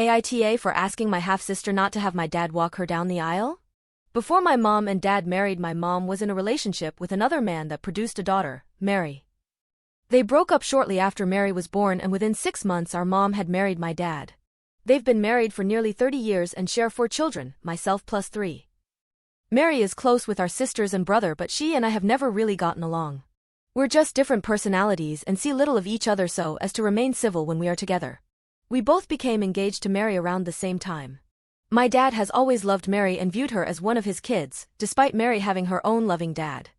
AITA for asking my half-sister not to have my dad walk her down the aisle? Before my mom and dad married, my mom was in a relationship with another man that produced a daughter, Mary. They broke up shortly after Mary was born, and within 6 months our mom had married my dad. They've been married for nearly 30 years and share 4 children, myself plus 3. Mary is close with our sisters and brother, but she and I have never really gotten along. We're just different personalities and see little of each other so as to remain civil when we are together. We both became engaged to Mary around the same time. My dad has always loved Mary and viewed her as one of his kids, despite Mary having her own loving dad.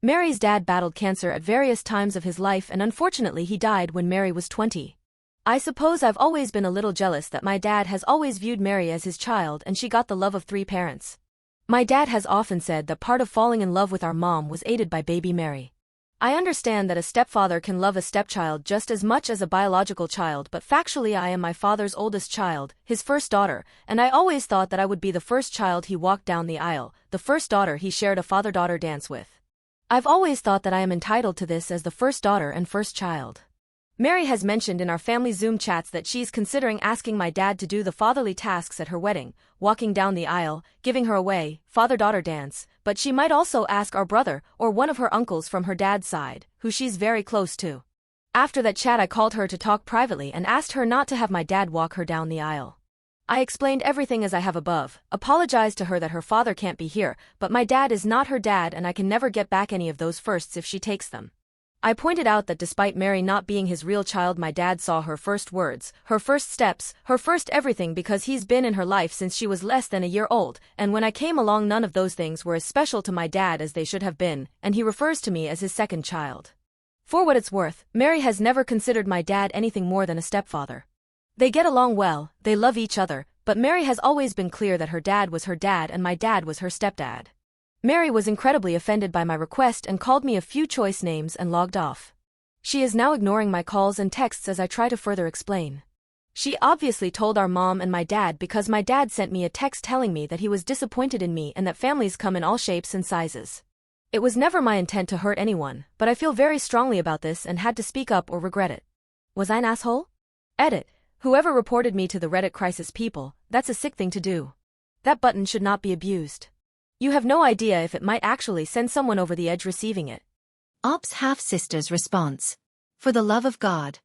Mary's dad battled cancer at various times of his life, and unfortunately he died when Mary was 20. I suppose I've always been a little jealous that my dad has always viewed Mary as his child and she got the love of 3 parents. My dad has often said that part of falling in love with our mom was aided by baby Mary. I understand that a stepfather can love a stepchild just as much as a biological child, but factually I am my father's oldest child, his first daughter, and I always thought that I would be the first child he walked down the aisle, the first daughter he shared a father-daughter dance with. I've always thought that I am entitled to this as the first daughter and first child. Mary has mentioned in our family Zoom chats that she's considering asking my dad to do the fatherly tasks at her wedding, walking down the aisle, giving her away, father-daughter dance, but she might also ask our brother or one of her uncles from her dad's side, who she's very close to. After that chat I called her to talk privately and asked her not to have my dad walk her down the aisle. I explained everything as I have above, apologized to her that her father can't be here, but my dad is not her dad and I can never get back any of those firsts if she takes them. I pointed out that despite Mary not being his real child, my dad saw her first words, her first steps, her first everything, because he's been in her life since she was less than a year old, and when I came along none of those things were as special to my dad as they should have been, and he refers to me as his second child. For what it's worth, Mary has never considered my dad anything more than a stepfather. They get along well, they love each other, but Mary has always been clear that her dad was her dad and my dad was her stepdad. Mary was incredibly offended by my request and called me a few choice names and logged off. She is now ignoring my calls and texts as I try to further explain. She obviously told our mom and my dad because my dad sent me a text telling me that he was disappointed in me and that families come in all shapes and sizes. It was never my intent to hurt anyone, but I feel very strongly about this and had to speak up or regret it. Was I an asshole? Edit. Whoever reported me to the Reddit crisis people, that's a sick thing to do. That button should not be abused. You have no idea if it might actually send someone over the edge receiving it. Ops half-sister's response. For the love of God.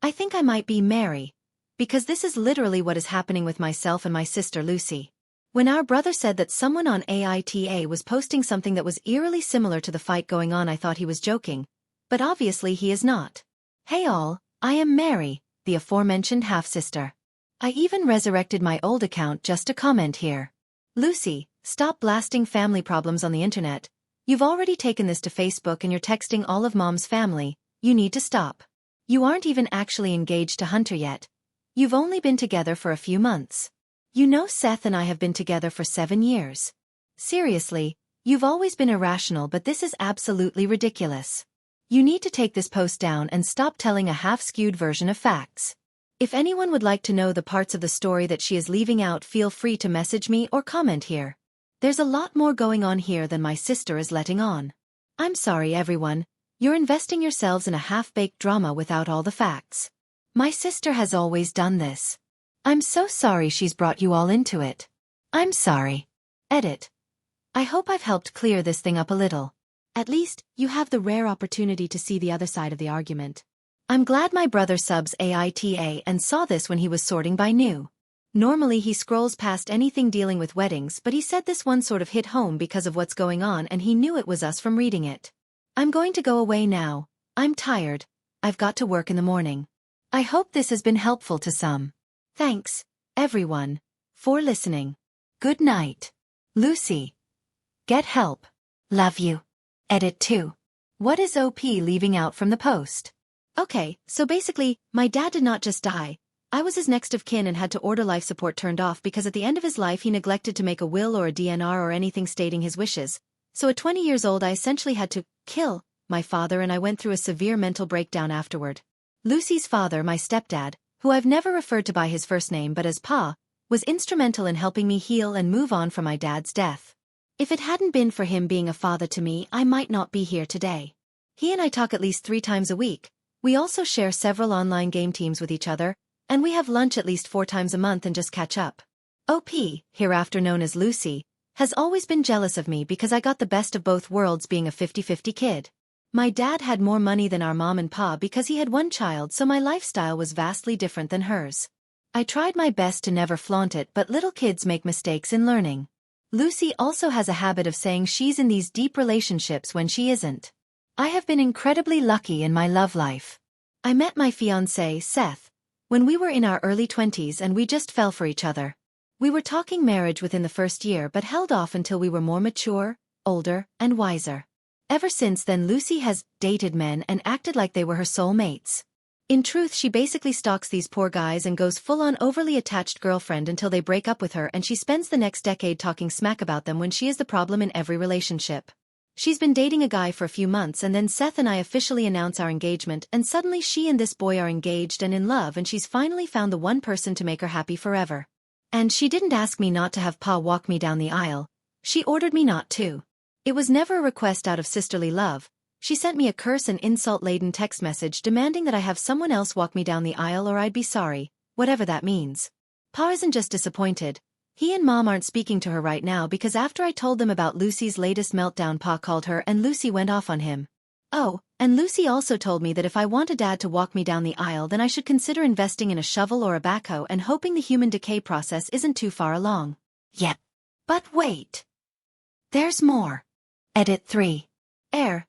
I think I might be Mary. Because this is literally what is happening with myself and my sister Lucy. When our brother said that someone on AITA was posting something that was eerily similar to the fight going on, I thought he was joking. But obviously he is not. Hey all, I am Mary, the aforementioned half-sister. I even resurrected my old account just to comment here. Lucy, stop blasting family problems on the internet. You've already taken this to Facebook and you're texting all of Mom's family. You need to stop. You aren't even actually engaged to Hunter yet. You've only been together for a few months. You know Seth and I have been together for 7 years. Seriously, you've always been irrational, but this is absolutely ridiculous. You need to take this post down and stop telling a half-skewed version of facts. If anyone would like to know the parts of the story that she is leaving out, feel free to message me or comment here. There's a lot more going on here than my sister is letting on. I'm sorry everyone, you're investing yourselves in a half-baked drama without all the facts. My sister has always done this. I'm so sorry she's brought you all into it. I'm sorry. Edit. I hope I've helped clear this thing up a little. At least, you have the rare opportunity to see the other side of the argument. I'm glad my brother subs AITA and saw this when he was sorting by new. Normally he scrolls past anything dealing with weddings, but he said this one sort of hit home because of what's going on and he knew it was us from reading it. I'm going to go away now. I'm tired. I've got to work in the morning. I hope this has been helpful to some. Thanks, everyone, for listening. Good night. Lucy. Get help. Love you. Edit 2. What is OP leaving out from the post? Okay, so basically, my dad did not just die. I was his next of kin and had to order life support turned off because at the end of his life he neglected to make a will or a DNR or anything stating his wishes. So at 20 years old I essentially had to kill my father, and I went through a severe mental breakdown afterward. Lucy's father, my stepdad, who I've never referred to by his first name but as Pa, was instrumental in helping me heal and move on from my dad's death. If it hadn't been for him being a father to me, I might not be here today. He and I talk at least 3 times a week. We also share several online game teams with each other, And we have lunch at least 4 times a month and just catch up. OP, hereafter known as Lucy, has always been jealous of me because I got the best of both worlds being a 50-50 kid. My dad had more money than our mom and pa because he had one child, so my lifestyle was vastly different than hers. I tried my best to never flaunt it, but little kids make mistakes in learning. Lucy also has a habit of saying she's in these deep relationships when she isn't. I have been incredibly lucky in my love life. I met my fiancé, Seth, when we were in our early 20s and we just fell for each other. We were talking marriage within the first year but held off until we were more mature, older, and wiser. Ever since then Lucy has dated men and acted like they were her soul mates. In truth, she basically stalks these poor guys and goes full-on overly attached girlfriend until they break up with her, and she spends the next decade talking smack about them when she is the problem in every relationship. She's been dating a guy for a few months and then Seth and I officially announce our engagement, and suddenly she and this boy are engaged and in love, and she's finally found the one person to make her happy forever. And she didn't ask me not to have Pa walk me down the aisle. She ordered me not to. It was never a request out of sisterly love. She sent me a curse and insult-laden text message demanding that I have someone else walk me down the aisle or I'd be sorry, whatever that means. Pa isn't just disappointed. He and Mom aren't speaking to her right now because after I told them about Lucy's latest meltdown, Pa called her and Lucy went off on him. Oh, and Lucy also told me that if I want a dad to walk me down the aisle, then I should consider investing in a shovel or a backhoe and hoping the human decay process isn't too far along. Yep. But wait. There's more. Edit 3.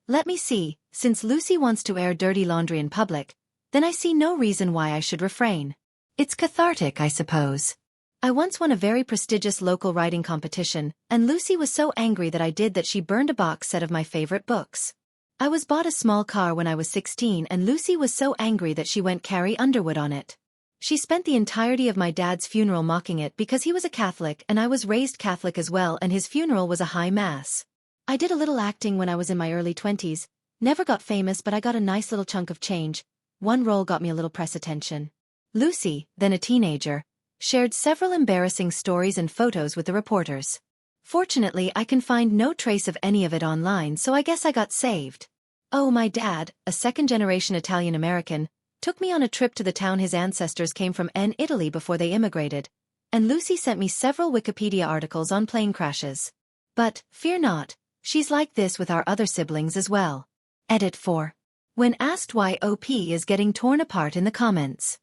Let me see, since Lucy wants to air dirty laundry in public, then I see no reason why I should refrain. It's cathartic, I suppose. I once won a very prestigious local writing competition, and Lucy was so angry that I did that she burned a box set of my favorite books. I was bought a small car when I was 16 and Lucy was so angry that she went Carrie Underwood on it. She spent the entirety of my dad's funeral mocking it because he was a Catholic and I was raised Catholic as well, and his funeral was a high mass. I did a little acting when I was in my early 20s, never got famous but I got a nice little chunk of change. One role got me a little press attention. Lucy, then a teenager, shared several embarrassing stories and photos with the reporters. Fortunately, I can find no trace of any of it online, so I guess I got saved. Oh, my dad, a second-generation Italian-American, took me on a trip to the town his ancestors came from in Italy before they immigrated, and Lucy sent me several Wikipedia articles on plane crashes. But, fear not, she's like this with our other siblings as well. Edit 4. When asked why OP is getting torn apart in the comments.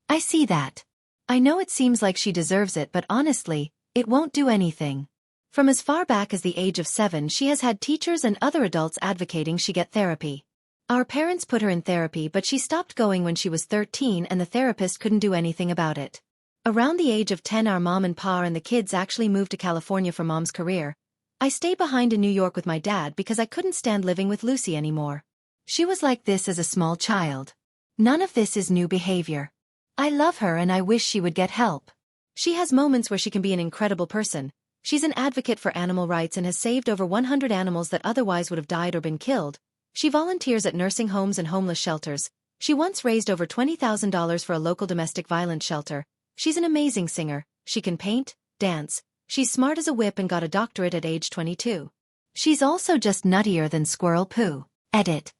I see that. I know it seems like she deserves it, but honestly, it won't do anything. From as far back as the age of 7, she has had teachers and other adults advocating she get therapy. Our parents put her in therapy, but she stopped going when she was 13 and the therapist couldn't do anything about it. Around the age of 10, our mom and pa and the kids actually moved to California for Mom's career. I stayed behind in New York with my dad because I couldn't stand living with Lucy anymore. She was like this as a small child. None of this is new behavior. I love her and I wish she would get help. She has moments where she can be an incredible person. She's an advocate for animal rights and has saved over 100 animals that otherwise would have died or been killed. She volunteers at nursing homes and homeless shelters. She once raised over $20,000 for a local domestic violence shelter. She's an amazing singer. She can paint, dance. She's smart as a whip and got a doctorate at age 22. She's also just nuttier than squirrel poo. Edit.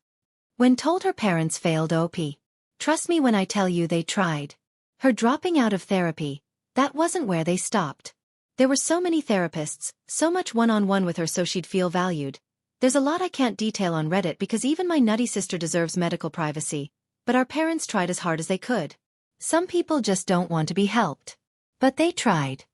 When told her parents failed OP. Trust me when I tell you they tried. Her dropping out of therapy, that wasn't where they stopped. There were so many therapists, so much one-on-one with her so she'd feel valued. There's a lot I can't detail on Reddit because even my nutty sister deserves medical privacy, but our parents tried as hard as they could. Some people just don't want to be helped. But they tried.